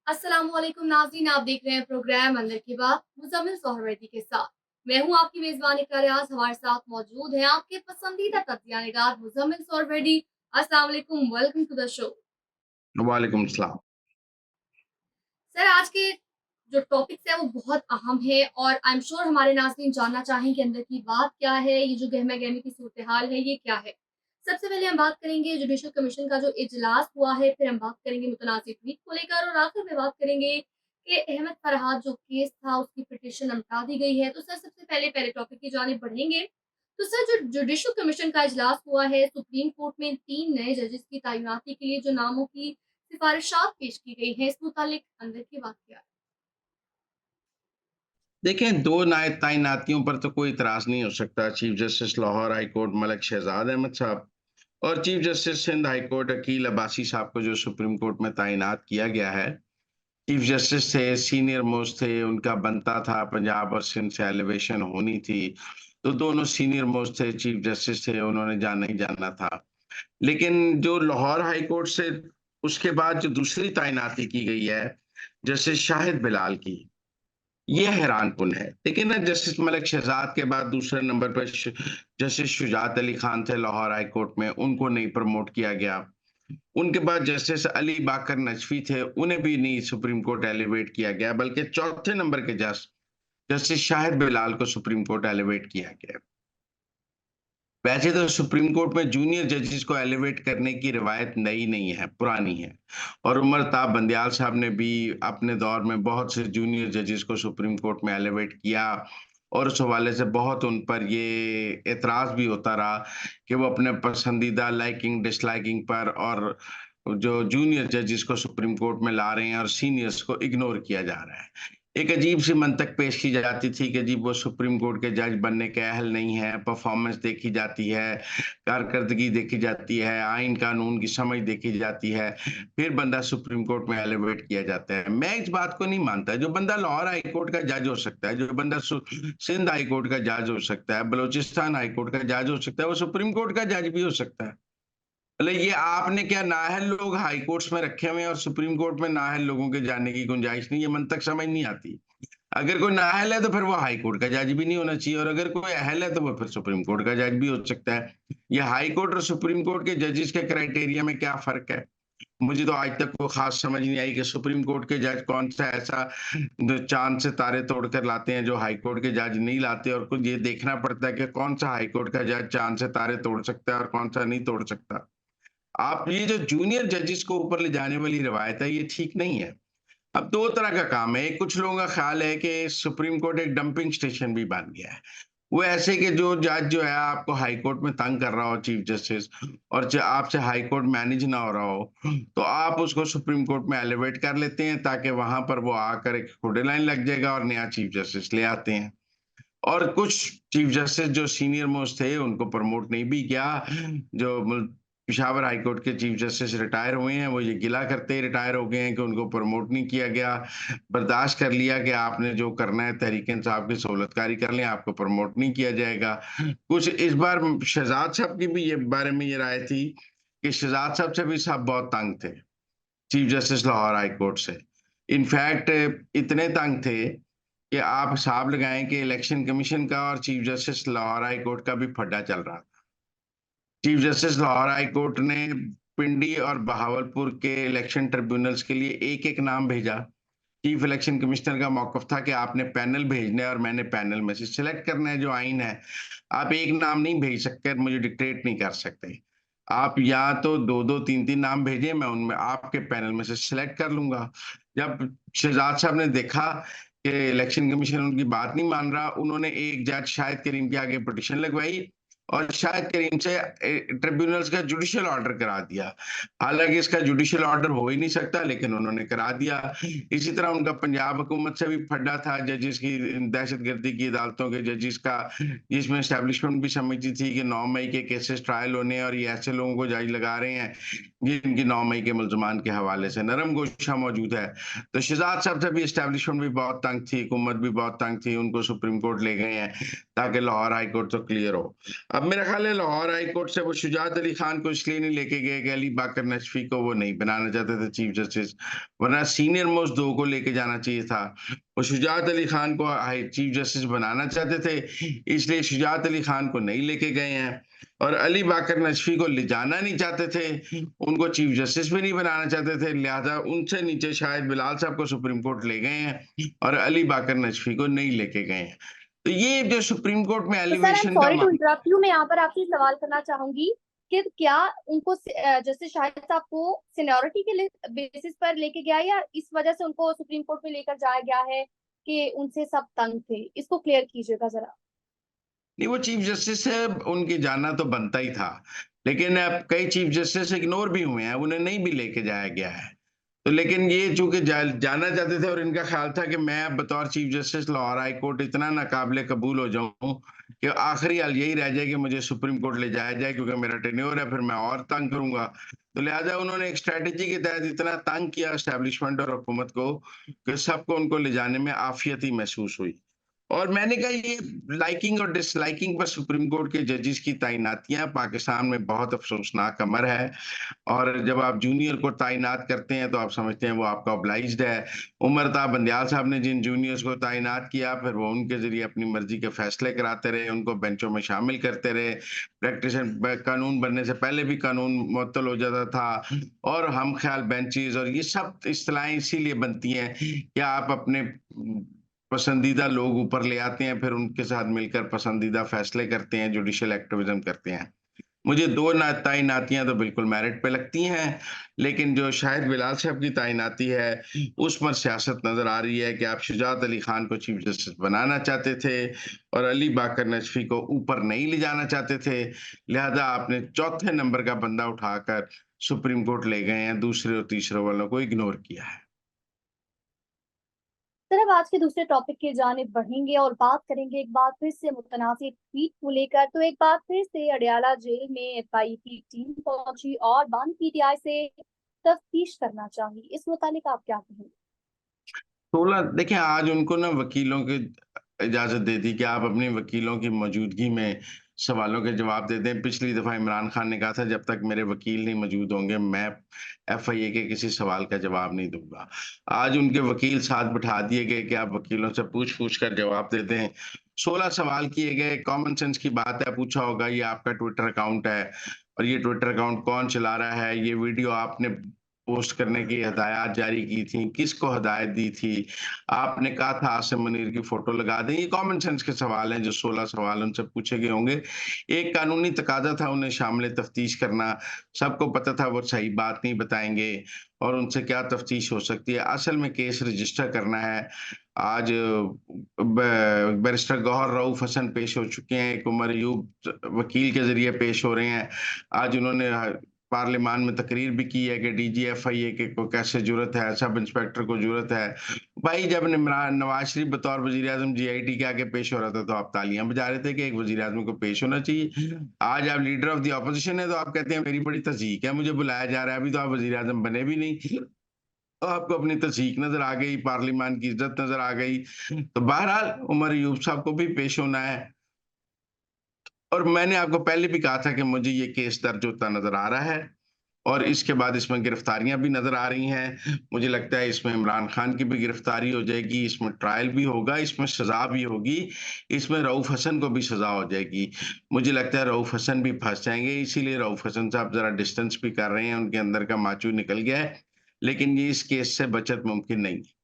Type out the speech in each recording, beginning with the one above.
अस्सलामुअलैकुम नाज़रीन, आप देख रहे हैं प्रोग्राम अंदर की बात मुज़म्मिल सोहरवर्दी के साथ। मैं हूं आपकी मेज़बान इक़रा रियाज़। हमारे साथ मौजूद हैं आपके पसंदीदा तज्ज़िया-निगार मुज़म्मिल सोहरवर्दी। अस्सलाम वालेकुम, वेलकम टू द शो। वालेकुम सलाम। सर, आज के जो टॉपिक्स हैं वो बहुत अहम है और आई एम श्योर हमारे नाज़रीन जानना चाहेंगे अंदर की बात क्या है, ये जो गहमा-गहमी की सूरत-ए-हाल है ये क्या है? सबसे पहले हम बात करेंगे जुडिशल कमीशन का जो इजलास हुआ है, फिर हम बात करेंगे मुतनाज़िर ट्वीट को लेकर और आखिर में बात करेंगे कि अहमद फरहाद जो केस था उसकी पिटीशन लमटा दी गई है। तो सर सबसे पहले पहले टॉपिक की जानिब बढ़ेंगे। तो सर जो जुडिशल कमीशन का इजलास हुआ है, सुप्रीम कोर्ट में 3 नए जजेस की तैनाती के लिए जो नामों की सिफारिशात पेश की गई हैं, इस मुतालिक अंदर की बात क्या है? देखें, 2 नायब तैनातियों पर तो कोई इतराज़ नहीं हो सकता। Chief justice Lahore high court Malik Shahzad Ahmed साहब और chief justice Sindh high court Aqeel Abbasi साहब को जो सुप्रीम कोर्ट में तैनात किया गया है। चीफ जस्टिस थे, सीनियर मोस्ट थे, उनका बनता था पंजाब और सिंध से एलिवेशन होनी थी। तो दोनों सीनियर मोस्ट थे, चीफ जस्टिस थे, उन्होंने जाना ही जाना था। लेकिन जो लाहौर हाई कोर्ट से उसके बाद जो दूसरी तैनाती की गई है, जस्टिस शाहिद बिलाल की, ये हैरानकुन है। लेकिन ना जस्टिस मलिक शहजाद के बाद दूसरे नंबर पर जस्टिस शुजात अली खान थे लाहौर हाई कोर्ट में, उनको नहीं प्रमोट किया गया। उनके बाद जस्टिस अली बाकर नजफी थे, उन्हें भी नहीं सुप्रीम कोर्ट एलिवेट किया गया, बल्कि चौथे नंबर के जस्टिस शाहिद बिलाल को सुप्रीम कोर्ट एलिवेट किया गया। वैसे तो सुप्रीम कोर्ट में जूनियर जजेस को एलिवेट करने की रिवायत नई नहीं है, पुरानी है। और उमर ताब बंदयाल साहब ने भी अपने दौर में बहुत से जूनियर जजेस को सुप्रीम कोर्ट में एलिवेट किया और उस हवाले से बहुत उन पर ये एतराज़ भी होता रहा कि वो अपने पसंदीदा लाइकिंग, डिसलाइकिंग पर और जो जूनियर जजेस को सुप्रीम कोर्ट में ला रहे हैं और सीनियर्स को इग्नोर किया जा रहा है। एक अजीब-सी मंतक पेश की जाती थी कि जी वो सुप्रीम कोर्ट के जज बनने के अहल नहीं है, परफ़ॉर्मेंस देखी जाती है, कारकर्दगी देखी जाती है, आइन कानून की समझ देखी जाती है, फिर बंदा सुप्रीम कोर्ट में एलिवेट किया जाता है। मैं इस बात को नहीं मानता, जो बंदा लाहौर हाई कोर्ट का जज हो सकता है, जो बंदा सिंध हाई कोर्ट का जज हो सकता है, बलूचिस्तान हाई कोर्ट का जज हो सकता है, वो सुप्रीम कोर्ट का जज भी हो सकता है। मतलब ये आपने क्या नाअहल लोग हाई कोर्ट्स में रखे हुए हैं और सुप्रीम कोर्ट में नाअहल लोगों के जाने की गुंजाइश नहीं, ये मंतक समझ नहीं आती। अगर कोई नाअहल है तो फिर वो हाई कोर्ट का जज भी नहीं होना चाहिए और अगर कोई अहल है तो वो फिर सुप्रीम कोर्ट का जज भी हो सकता है। ये हाई कोर्ट और सुप्रीम कोर्ट के जजेस के क्राइटेरिया में क्या फ़र्क है? मुझे तो आज तक वो ख़ास समझ नहीं आई कि सुप्रीम कोर्ट के जज कौन-सा ऐसा जो चाँद से तारे तोड़ कर लाते हैं, जो हाई कोर्ट के जज नहीं लाते और खुद ये देखना पड़ता है कि कौन-सा हाई कोर्ट का जज चाँद से तारे तोड़ सकता है और कौन-सा नहीं तोड़ सकता। आप ये जो जूनियर जजेस को ऊपर ले जाने वाली रवायत है, ये ठीक नहीं है। अब 2 तरह का काम है, एक कुछ लोगों का ख़्याल है कि सुप्रीम कोर्ट एक डंपिंग स्टेशन भी बन गया है। वो ऐसे कि जो जज जो है आपको हाई कोर्ट में तंग कर रहा हो चीफ जस्टिस और च आपसे हाई कोर्ट मैनेज ना हो रहा हो, तो आप उसको सुप्रीम कोर्ट में एलिवेट कर लेते हैं ताकि वहाँ पर वो आकर एक खुडे लाइन लग जाएगा और नया चीफ जस्टिस ले आते हैं। और कुछ चीफ जस्टिस जो सीनियर मोस्ट थे, उनको प्रमोट नहीं भी किया। जो मुल पेशावर हाई कोर्ट के चीफ जस्टिस रिटायर हुए हैं, वो ये गिला करते ही रिटायर हो गए हैं कि उनको प्रमोट नहीं किया गया। बर्दाश्त कर लिया कि आपने जो करना है तहरीक-ए-इंसाफ की सहूलतकारी कर लें, आपको प्रमोट नहीं किया जाएगा। कुछ इस बार शहजाद साहब की भी ये बारे में ये राय थी कि शहजाद साहब से भी साहब बहुत तंग थे, chief justice Lahore high court से। इनफैक्ट इतने तंग थे कि आप हिसाब लगाएँ कि इलेक्शन कमीशन का और chief justice Lahore high court का भी फड्डा चल रहा था। Chief justice Lahore high court ने पिंडी और बहावलपुर के इलेक्शन ट्रिब्यूनल्स के लिए एक-एक नाम भेजा। चीफ इलेक्शन कमिश्नर का मौक़िफ़ था कि आपने पैनल भेजना है और मैंने पैनल में से सिलेक्ट करना है जो आइन है। आप एक नाम नहीं भेज सकते, मुझे डिक्टेट नहीं कर सकते। आप या तो 2-2 3-3 नाम भेजें, मैं उनमें आपके पैनल में से सिलेक्ट कर लूँगा। जब शहजाद साहब ने देखा कि इलेक्शन कमीशन उनकी बात नहीं मान रहा, उन्होंने एक जज शाहिद करीम के आगे पिटीशन लगवाई और शाहिद करीम से ट्रिब्यूनल्स का जुडिशियल ऑर्डर करा दिया। हालाँकि इसका जुडिशियल ऑर्डर हो ही नहीं सकता, लेकिन उन्होंने करा दिया। इसी तरह उनका पंजाब हुकूमत से भी फड्डा था जजेस की दहशतगर्दी की अदालतों के जजेस का, जिसमें एस्टेब्लिशमेंट भी समझती थी कि 9 मई के केसेस ट्रायल होने हैं और ये ऐसे लोगों को जज लगा रहे हैं, जिनकी 9 मई के मुल्ज़मान के हवाले से नरम गोशा मौजूद है। तो शहजाद साहब से भी एस्टेब्लिशमेंट भी बहुत तंग थी, हुकूमत भी बहुत तंग थी, उनको सुप्रीम कोर्ट ले गए हैं ताकि लाहौर हाई कोर्ट तो क्लियर हो। अब मेरा ख्याल है लाहौर हाई कोर्ट से वो शुजात अली खान को इसलिए नहीं लेके गए कि अली बाकर नजफी को वो नहीं बनाना चाहते थे चीफ जस्टिस, वरना सीनियर मोस्ट दो को लेके जाना चाहिए था। वो शुजात अली खान को हाई चीफ जस्टिस बनाना चाहते थे, इसलिए शुजात अली खान को नहीं लेके गए हैं। और अली बाकर नजफी को ले जाना नहीं चाहते थे, उनको चीफ जस्टिस भी नहीं बनाना चाहते थे, लिहाजा उनसे नीचे शायद बिलाल साहब को सुप्रीम कोर्ट ले गए हैं और अली बाकर नजफी को नहीं लेके गए हैं। तो ये जो सुप्रीम कोर्ट में तो सर, आई एम एलिवेशन का सॉरी टू इंटरप्ट यू, मैं यहाँ पर आपसे सवाल करना चाहूंगी कि क्या उनको जैसे शाहिद साहब को सीनियोरिटी के बेसिस पर लेके गया या इस वजह से उनको सुप्रीम कोर्ट में लेकर जाया गया है कि उनसे सब तंग थे? इसको क्लियर कीजिएगा जरा। नहीं, वो चीफ जस्टिस है, उनके जाना तो बनता ही था, लेकिन अब कई चीफ जस्टिस इग्नोर भी हुए हैं, उन्हें नहीं भी लेके जाया गया है। तो लेकिन ये चूंकि जाना चाहते थे और इनका ख्याल था कि मैं अब बतौर chief justice Lahore high court इतना नाकाबिले कबूल हो जाऊं कि आखिरी हाल यही रह जाए कि मुझे सुप्रीम कोर्ट ले जाया जाए, क्योंकि मेरा टेन्योर है, फिर मैं और तंग करूंगा। तो लिहाजा उन्होंने एक स्ट्रेटेजी के तहत इतना तंग किया एस्टेब्लिशमेंट और हुकूमत को कि सबको उनको ले जाने में आफियत ही महसूस हुई। और मैंने कहा ये लाइकिंग और डिसलाइकिंग पर सुप्रीम कोर्ट के जजेस की तैनातियां पाकिस्तान में बहुत अफसोसनाक अमर है। और जब आप जूनियर को तैनात करते हैं तो आप समझते हैं वो आपका ऑब्लाइज्ड है। उमर ता बंदयाल साहब ने जिन जूनियर्स को तैनात किया, फिर वो उनके जरिए अपनी मर्जी के फैसले कराते रहे, उनको बेंचों में शामिल करते रहे। प्रैक्टिशन कानून बनने से पहले भी कानून मुअत्तल हो जाता था। और हम ख्याल बेंचेस और ये सब इस्तिलाहें इसीलिए बनती हैं कि आप अपने पसंदीदा लोग ऊपर ले आते हैं, फिर उनके साथ मिलकर पसंदीदा फैसले करते हैं, जुडिशियल एक्टिविज्म करते हैं। मुझे 2 तैनातियाँ तो बिल्कुल मेरिट पे लगती हैं, लेकिन जो शाहिद बिलाल साहब की तैनाती है, उस पर सियासत नज़र आ रही है कि आप शुजात अली खान को चीफ जस्टिस बनाना चाहते थे और अली बाकर नजफी को ऊपर नहीं ले जाना चाहते थे। लिहाजा आपने चौथे नंबर का बंदा उठाकर सुप्रीम कोर्ट ले गए हैं, दूसरे और तीसरे वालों को इग्नोर किया है। सर, अब आज के दूसरे टॉपिक की जानिब बढ़ेंगे और बात करेंगे एक बार फिर से मुतनाज़ ट्वीट को लेकर। तो एक बार फिर से अडयाला जेल में एफआई की टीम पहुंची और बानी पीटीआई से तफ्तीश करना चाहिए, इस मुतालिक आप क्या कहेंगे? 16 देखिए, आज उनको ना वकीलों की इजाज़त दे दी कि आप अपने वकीलों की मौजूदगी में सवालों के जवाब दे दें। पिछली दफ़ा इमरान खान ने कहा था जब तक मेरे वकील नहीं मौजूद होंगे, मैं एफआईए के किसी सवाल का जवाब नहीं दूँगा। आज उनके वकील साथ बिठा दिए गए कि आप वकीलों से पूछ-पूछ कर जवाब दे दें। 16 सवाल किए गए, कॉमन सेंस की बात है, पूछा होगा ये आपका ट्विटर अकाउंट है और ये ट्विटर अकाउंट कौन चला रहा है? ये वीडियो आपने पोस्ट करने की हिदायत जारी की थी, किसको हिदायत दी थी? आपने कहा था आसिम मुनीर की फोटो लगा दें। ये कॉमन सेंस के सवाल हैं, जो 16 सवाल उनसे पूछे गए होंगे। एक कानूनी तकाज़ा था उन्हें शामिल तफ्तीश करना। सबको पता था वो सही बात नहीं बताएँगे और उनसे क्या तफ्तीश हो सकती है। असल में केस रजिस्टर करना है। आज बैरिस्टर गौहर रऊफ हसन पेश हो चुके हैं, एक उमर अयूब वकील के ज़रिए पेश हो रहे हैं। आज उन्होंने पार्लियामान में तकरीर भी की है कि डीजीएफआईए के को कैसे ज़रूरत है, सब इंस्पेक्टर को ज़रूरत है। भाई जब नवाज़ शरीफ बतौर वज़ीर-ए-आज़म जीआईटी के आगे पेश हो रहा था, तो आप तालियाँ बजा रहे थे कि एक वज़ीर-ए-आज़म को पेश होना चाहिए। आज आप लीडर ऑफ द ऑपोज़िशन है, तो आप कहते हैं मेरी बड़ी तज़ीक है, मुझे बुलाया जा रहा है, अभी तो आप वज़ीर-ए-आज़म बने भी नहीं। तो आपको अपनी तज़ीक नज़र आ गई, पार्लियामान की इज़्ज़त नज़र आ गई। तो बहरहाल उमर अयूब साहब को भी पेश होना है। और मैंने आपको पहले भी कहा था कि मुझे ये केस दर्ज होता नज़र आ रहा है और इसके बाद इसमें गिरफ्तारियां भी नज़र आ रही हैं। मुझे लगता है इसमें इमरान खान की भी गिरफ्तारी हो जाएगी, इसमें ट्रायल भी होगा, इसमें सज़ा भी होगी, इसमें रऊफ़ हसन को भी सज़ा हो जाएगी। मुझे लगता है रऊफ़ हसन भी फँस जाएँगे, इसीलिए रऊफ़ हसन साहब ज़रा डिस्टेंस भी कर रहे हैं, उनके अंदर का माचू निकल गया है, लेकिन ये इस केस से बचत मुमकिन नहीं है।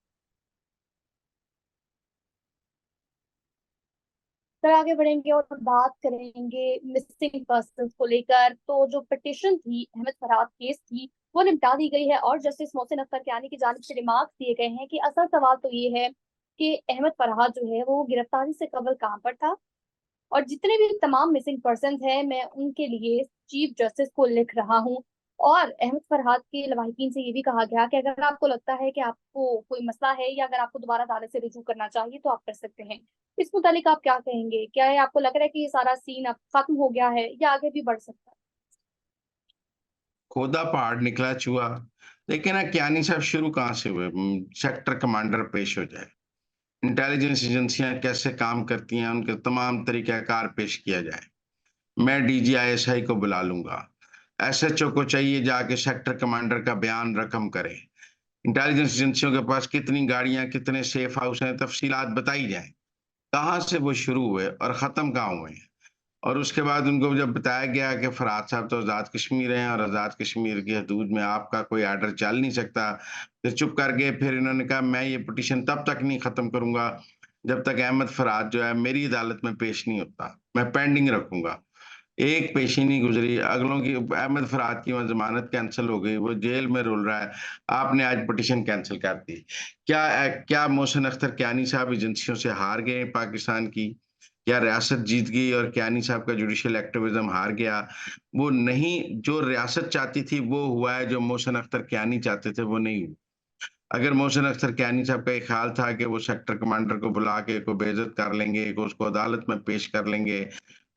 सर, आगे बढ़ेंगे और बात करेंगे मिसिंग पर्सन को लेकर। तो जो पिटिशन थी, अहमद फरहाद केस थी, वो निपटा दी गई है और जस्टिस मोहसिन अख्तर कियानी की जानिब से रिमार्क दिए गए हैं कि असल सवाल तो ये है कि अहमद फरहाद जो है वो गिरफ्तारी से कबल कहाँ पर था, और जितने भी तमाम मिसिंग पर्सन हैं मैं उनके लिए चीफ जस्टिस को लिख रहा हूँ। और अहमद फरहाद के लवाहिकीन से ये भी कहा गया कि अगर आपको लगता है कि आपको कोई मसला है या अगर आपको दोबारा अदालत से रुजू करना चाहिए तो आप कर सकते हैं। इस मुतालिक आप क्या कहेंगे? क्या है, आपको लग रहा है कि ये सारा सीन अब खत्म हो गया है या आगे भी बढ़ सकता है? खोदा पहाड़ निकला चूहा। देखिए ना, कियानी साहब शुरू कहाँ से हुए? सेक्टर कमांडर पेश हो जाए, इंटेलिजेंस एजेंसियां कैसे काम करती हैं, उनके तमाम तरीक़ाकार पेश किया जाए। मैं डीजीआईएसआई को बुला लूंगा। एसएचओ को चाहिए जाके सेक्टर कमांडर का बयान रकम करे। इंटेलिजेंस एजेंसियों के पास कितनी गाड़ियां, कितने सेफ हाउस हैं, तफसीलात बताई जाएं। कहाँ से वो शुरू हुए और ख़त्म कहाँ हुए हैं। और उसके बाद उनको जब बताया गया कि फराद साहब तो आज़ाद कश्मीर हैं और आज़ाद कश्मीर की हदूद में आपका कोई ऑर्डर चल नहीं सकता, फिर चुप कर गए। फिर इन्होंने कहा मैं ये पिटीशन तब तक नहीं ख़त्म करूँगा जब तक अहमद फराद जो है मेरी अदालत में पेश नहीं होता, मैं पेंडिंग रखूँगा। एक पेशी नहीं गुज़री, अगलों की अहमद फराद की वहाँ ज़मानत कैंसल हो गई, वो जेल में रुल रहा है, आपने आज पिटीशन कैंसल कर दी। क्या मोहसिन अख्तर कियानी साहब एजेंसियों से हार गए पाकिस्तान की? क्या रियासत जीत गई और कियानी साहब का जुडिशियल एक्टिविज़्म हार गया? वो नहीं, जो रियासत चाहती थी वो हुआ है, जो मोहसिन अख्तर कियानी चाहते थे वो नहीं हुआ। अगर मोहसिन अख्तर कियानी साहब का ये ख़्याल था कि वो सेक्टर कमांडर को बुला के को बेइज़्ज़त कर लेंगे, को उसको अदालत में पेश कर लेंगे,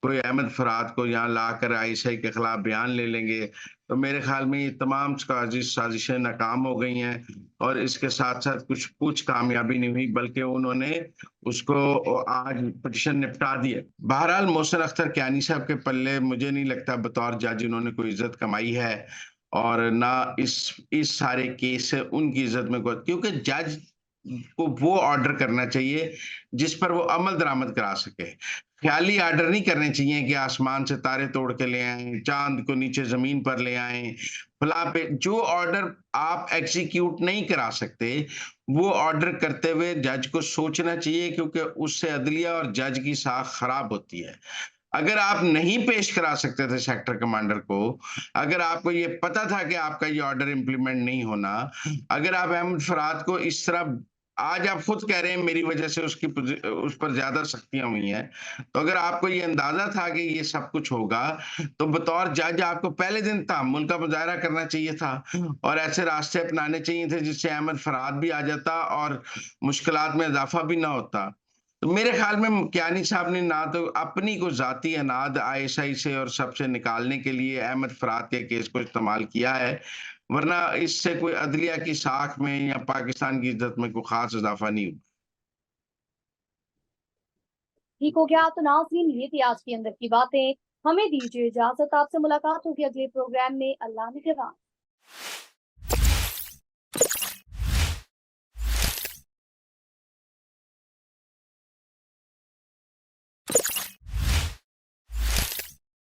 कोई अहमद फराद को यहाँ लाकर आईएसआई के खिलाफ बयान ले लेंगे, तो मेरे ख़्याल में ये तमाम साज़िशें नाकाम हो गई हैं और इसके साथ-साथ कुछ कामयाबी नहीं हुई, बल्कि उन्होंने उसको आज पिटीशन निपटा दी है। बहरहाल मोहसिन अख्तर कियानी साहब के पल्ले मुझे नहीं लगता बतौर जज उन्होंने कोई इज़्ज़त कमाई है और ना इस सारे केस से उनकी इज़्ज़त में कोई, क्योंकि जज को वो ऑर्डर करना चाहिए जिस पर वो अमल दरामद करा सके। ख़्याली ऑर्डर नहीं करने चाहिए कि आसमान से तारे तोड़ के ले आएँ, चाँद को नीचे ज़मीन पर ले आएँ, फलाँ पे जो ऑर्डर आप एग्ज़ीक्यूट नहीं करा सकते, वो ऑर्डर करते हुए जज को सोचना चाहिए, क्योंकि उससे अदलिया और जज की साख खराब होती है। अगर आप नहीं पेश करा सकते थे सेक्टर कमांडर को, अगर आपको ये पता था कि आपका ये ऑर्डर इम्प्लीमेंट नहीं होना, अगर आप अहमद फराद को इस तरह, आज आप खुद कह रहे हैं मेरी वजह से उस पर ज़्यादा सख्तियाँ हुई हैं। तो अगर आपको ये अंदाज़ा था कि ये सब कुछ होगा, तो बतौर जज आपको पहले दिन तहम्मुल का मुज़ाहरा करना चाहिए था और ऐसे रास्ते अपनाने चाहिए थे जिससे अहमद फराद भी आ जाता और मुश्किलात में इज़ाफ़ा भी ना होता। तो मेरे ख्याल में कियानी साहब ने ना तो अपनी को ज़ाती अनाद आईएसआई से और सबसे निकालने के लिए अहमद फराद के केस को इस्तेमाल किया है, वरना इससे कोई अदलिया की साख में या पाकिस्तान की इज़्ज़त में कोई ख़ास इज़ाफ़ा नहीं हुआ। ठीक हो गया। तो नाज़रीन, ये थी आज की अंदर की बातें। हमें दीजिए इजाज़त। आपसे मुलाकात होगी अगले प्रोग्राम में। अल्लाह निगहबान।